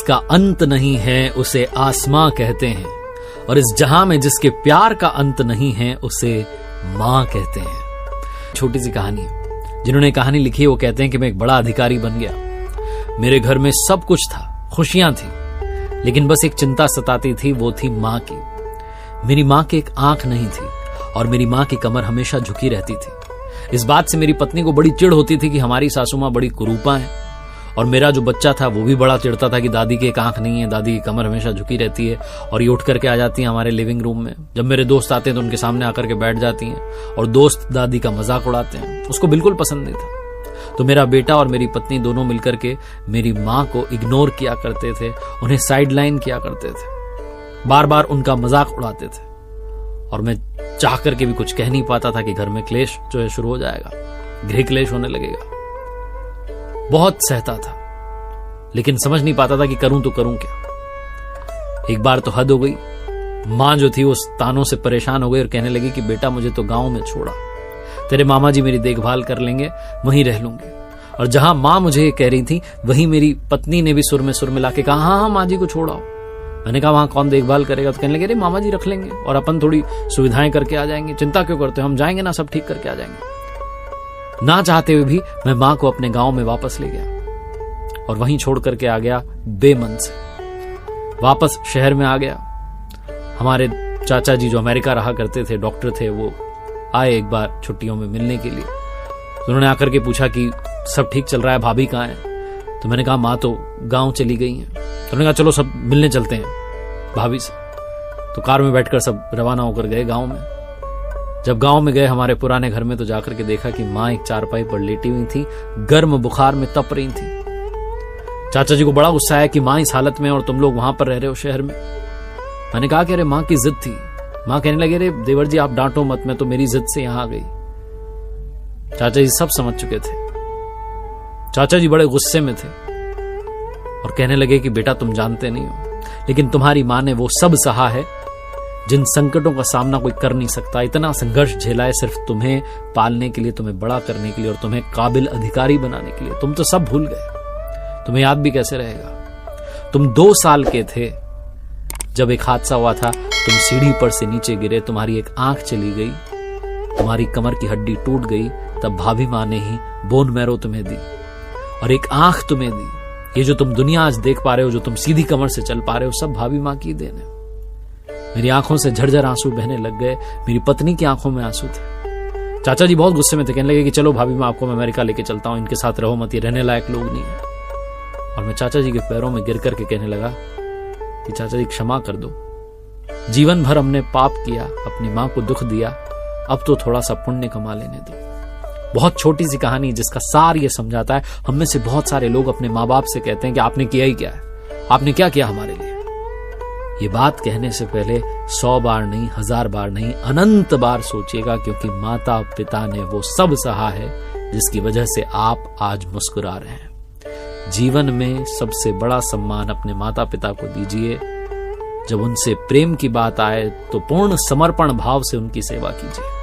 जिसका अंत नहीं है उसे आसमां कहते हैं, और इस जहां में जिसके प्यार का अंत नहीं है उसे मां कहते हैं। छोटी सी कहानी है। जिन्होंने कहानी लिखी है वो कहते हैं कि मैं एक बड़ा अधिकारी बन गया। मेरे घर में सब कुछ था, खुशियां थी, लेकिन बस एक चिंता सताती थी, वो थी मां की। मेरी मां की एक आंख नहीं थी और मेरी मां की कमर हमेशा झुकी रहती थी। इस बात से मेरी पत्नी को बड़ी चिढ़ होती थी कि हमारी सासू मां बड़ी कुरूपा है, और मेरा जो बच्चा था वो भी बड़ा चिढ़ता था कि दादी की एक आंख नहीं है, दादी की कमर हमेशा झुकी रहती है, और ये उठ करके आ जाती हैं हमारे लिविंग रूम में। जब मेरे दोस्त आते हैं तो उनके सामने आकर के बैठ जाती हैं और दोस्त दादी का मजाक उड़ाते हैं। उसको बिल्कुल पसंद नहीं था। तो मेरा बेटा और मेरी पत्नी दोनों मिलकर के मेरी मां को इग्नोर किया करते थे, उन्हें साइड लाइन किया करते थे, बार बार उनका मजाक उड़ाते थे, और मैं चाह करके भी कुछ कह नहीं पाता था कि घर में क्लेश जो है शुरू हो जाएगा, गृह क्लेश होने लगेगा। बहुत सहता था, लेकिन समझ नहीं पाता था कि करूं तो करूं क्या। एक बार तो हद हो गई। मां जो थी उस तानों से परेशान हो गई और कहने लगी कि बेटा मुझे तो गांव में छोड़ा, तेरे मामा जी मेरी देखभाल कर लेंगे, वहीं रह लूंगी। और जहां मां मुझे ये कह रही थी वहीं मेरी पत्नी ने भी सुर में सुर मिला के कहा, हाँ हाँ मां जी को छोड़ाओ। मैंने कहा वहां कौन देखभाल करेगा? तो कहने लगे अरे मामा जी रख लेंगे और अपन थोड़ी सुविधाएं करके आ जाएंगे, चिंता क्यों करते हो, हम जाएंगे ना, सब ठीक करके आ जाएंगे। ना चाहते हुए भी मैं मां को अपने गांव में वापस ले गया और वहीं छोड़ करके आ गया बेमन से। वापस शहर में आ गया। हमारे चाचा जी जो अमेरिका रहा करते थे, डॉक्टर थे, वो आए एक बार छुट्टियों में मिलने के लिए। तो उन्होंने आकर के पूछा कि सब ठीक चल रहा है, भाभी कहाँ है? तो मैंने कहा मां तो गांव चली गई है। तो उन्होंने कहा चलो सब मिलने चलते हैं भाभी से। तो कार में बैठकर सब रवाना होकर गए गांव में। जब गांव में गए हमारे पुराने घर में, तो जाकर के देखा कि मां एक चारपाई पर लेटी हुई थी, गर्म बुखार में तप रही थी। चाचा जी को बड़ा गुस्सा आया कि मां इस हालत में और तुम लोग वहां पर रह रहे हो शहर में। मैंने कहा कि अरे मां की जिद थी। मां कहने लगे अरे देवर जी आप डांटो मत, मैं तो मेरी जिद से यहां आ गई। चाचा जी सब समझ चुके थे। चाचा जी बड़े गुस्से में थे और कहने लगे कि बेटा तुम जानते नहीं हो, लेकिन तुम्हारी मां ने वो सब सहा है जिन संकटों का सामना कोई कर नहीं सकता। इतना संघर्ष झेला है सिर्फ तुम्हें पालने के लिए, तुम्हें बड़ा करने के लिए और तुम्हें काबिल अधिकारी बनाने के लिए। तुम तो सब भूल गए, तुम्हें याद भी कैसे रहेगा? तुम 2 साल के थे जब एक हादसा हुआ था, तुम सीढ़ी पर से नीचे गिरे, तुम्हारी एक आंख चली गई, तुम्हारी कमर की हड्डी टूट गई, तब भाभी मां ने ही बोन मैरो तुम्हें दी और एक आंख तुम्हें दी। ये जो तुम दुनिया आज देख पा रहे हो, जो तुम सीधी कमर से चल पा रहे हो, सब भाभी मां की देन है। मेरी आंखों से झरझर आंसू बहने लग गए, मेरी पत्नी की आंखों में आंसू थे। चाचा जी बहुत गुस्से में थे, कहने लगे कि चलो भाभी मां आपको मैं अमेरिका लेके चलता हूं, इनके साथ रहो मत, ये रहने लायक लोग नहीं है। और मैं चाचा जी के पैरों में गिर करके कहने लगा कि चाचा जी क्षमा कर दो, जीवन भर हमने पाप किया, अपनी मां को दुख दिया, अब तो थोड़ा सा पुण्य कमा लेने दो। बहुत छोटी सी कहानी जिसका सार ये समझाता है। हम में से बहुत सारे लोग अपने माँ बाप से कहते हैं कि आपने किया ही क्या है, आपने क्या किया हमारे लिए। ये बात कहने से पहले 100 बार नहीं, 1000 बार नहीं, अनंत बार सोचिएगा, क्योंकि माता पिता ने वो सब सहा है जिसकी वजह से आप आज मुस्कुरा रहे हैं। जीवन में सबसे बड़ा सम्मान अपने माता पिता को दीजिए। जब उनसे प्रेम की बात आए तो पूर्ण समर्पण भाव से उनकी सेवा कीजिए।